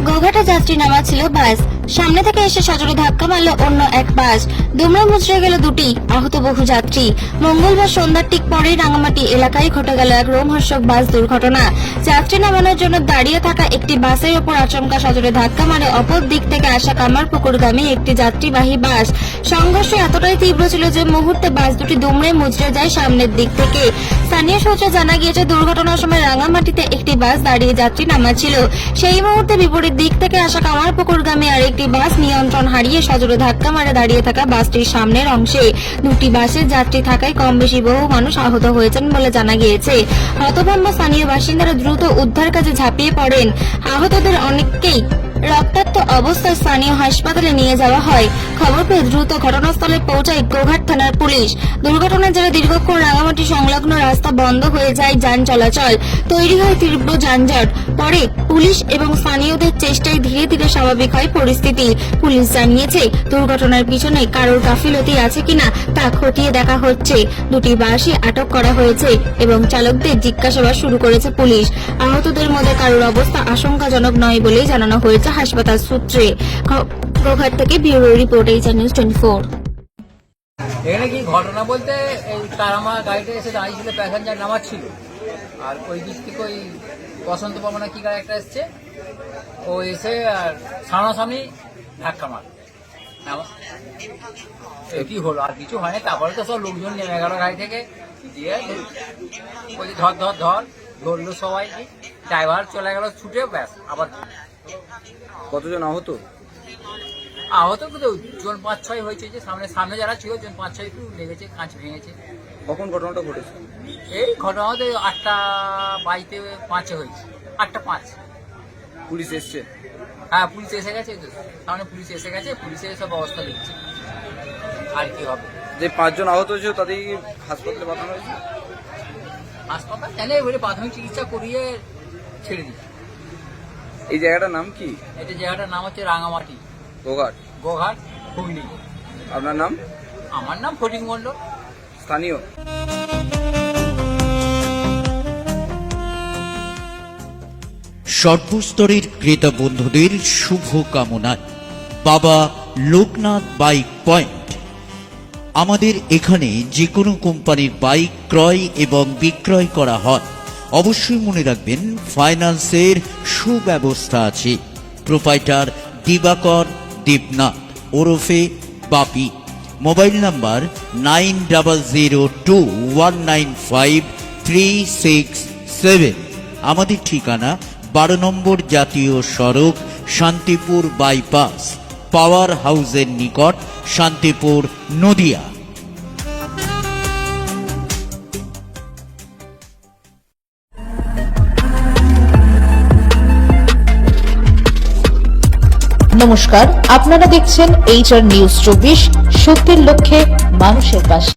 গোঘাটে যাত্রী নামা ছিল বাস, সামনে থেকে এসে সজোরে ধাক্কা মারল অন্য এক বাস, দুমড়ে মুচড়ে গেল দুটি, আহত বহু যাত্রী। মঙ্গলবার সন্ধ্যার ঠিক পরেই রাঙামাটি এলাকায় ঘটে গেল এক রোমহর্ষক বাস দুর্ঘটনা। যাত্রী নামানোর জন্য দাঁড়িয়ে থাকা একটি বাসের ওপর আচমকা সজোরে ধাক্কা মারে অপর দিক থেকে আসা কামারপুকুরগামী একটি যাত্রীবাহী বাস। সংঘর্ষ এতটাই তীব্র ছিল যে মুহূর্তে বাস দুটি দুমড়ে মুচড়ে যায় সামনের দিক থেকে। স্থানীয় সূত্রে জানা গিয়েছে, দুর্ঘটনার সময় রাঙামাটিতে একটি বাস দাঁড়িয়ে যাত্রী নামাচ্ছিল। সেই মুহূর্তে বিপরীত দিক থেকে আসা কামারপুকুরগামী আরেকটি বাস নিয়ন্ত্রণ হারিয়ে সজোরে ধাক্কা মারে দাঁড়িয়ে থাকা বাসটির সামনের অংশে। দুটি বাসের যাত্রী থাকায় কম বেশি বহু মানুষ আহত হয়েছেন বলে জানা গিয়েছে। হতভম্ব স্থানীয় বাসিন্দারা দ্রুত উদ্ধার কাজে ঝাঁপিয়ে পড়েন। আহতদের অনেককেই রক্তাক্ত অবস্থায় স্থানীয় হাসপাতালে নিয়ে যাওয়া হয়। খবর পেয়ে দ্রুত ঘটনাস্থলে পৌঁছায় গোঘাট থানার পুলিশ। দুর্ঘটনার জেরে দীর্ঘক্ষণ রাঙামাটি সংলগ্ন রাস্তা বন্ধ হয়ে যায় যান চলাচল, তৈরি হয় তীব্র যানজট। পরে পুলিশ এবং স্থানীয়দের চেষ্টায় ধীরে ধীরে স্বাভাবিক হয় পরিস্থিতি। পুলিশ জানিয়েছে, দুর্ঘটনার পিছনে কারোর গাফিলতি আছে কিনা তা খতিয়ে দেখা হচ্ছে। দুটি বাসই আটক করা হয়েছে এবং চালকদের জিজ্ঞাসাবাদ শুরু করেছে পুলিশ। আহতদের মধ্যে কারোর অবস্থা আশঙ্কাজনক নয় বলেই জানানো হয়েছে হাসপাতাল সূত্রে। গোঘাট থেকে ব্যুরো রিপোর্ট, এইচআর নিউজ 24। এখানে কি ঘটনা বলতে, এই তারামা গাড়িটা এসে দাঁড়িয়েছিল, প্যাসেঞ্জার নামাচ্ছিল, আর ওই দিক থেকে ওই বসন্ত পাবনা কি গাড়ি একটা এসছে, ও এসে আর সামনাসামনি ধাক্কা মার। কি হলো আর কিছু হয়নি। তারপরে তো সব লোকজন নেমে গেল গাড়ি থেকে, দিয়ে বলছি ধর ধর ধর, ধরলো সবাই, ড্রাইভার চলে গেল ছুটে, ব্যাস আবার। কতজন আহত? আহত কিন্তু জন ৫-৬ হয়েছে, যে সামনে যারা ছিল জন ৫-৬ একটু লেগেছে, কাঁচ ভেঙেছে। কখন ঘটনাটা ঘটেছে? এই ঘটনাতে 8:05 হয়েছে, 8:05। পুলিশ এসছে? হ্যাঁ, পুলিশ এসে গেছে, সামনে পুলিশ এসে গেছে, পুলিশের সব ব্যবস্থা দিচ্ছে। আর কি হবে? যে 5 জন আহত হয়েছে তাদের হাসপাতালে পাঠানো হয়েছে? হাসপাতাল জানে বলে প্রাথমিক চিকিৎসা করিয়ে ছেড়ে দিচ্ছে। এই জায়গাটার নাম কি? এটা জায়গাটার নাম হচ্ছে রাঙামাটি, গোঘাট, হুগলি। আপনার নাম? আমার নাম ফটিক মণ্ডল। স্থানীয়? সর্বস্তরের ক্রেতা বন্ধুদের শুভ কামনায় বাবা লোকনাথ বাইক পয়েন্ট। আমাদের এখানে যে কোনো কোম্পানির বাইক ক্রয় এবং বিক্রয় করা হয়। অবশ্যই মনে রাখবেন, ফাইন্যান্সের সুব্যবস্থা আছে। প্রোপাইটার দিবাকর দেবনাথ ওরফে বাপি। Mobile number 9002195367। আমাদের ঠিকানা 12 নম্বর জাতীয় সড়ক, শান্তিপুর বাইপাস, পাওয়ার হাউসের নিকট, শান্তিপুর, নদিয়া। নমস্কার, আপনারা দেখছেন এইচআর নিউজ 24, সত্যের লক্ষ্যে মানুষের পাশে।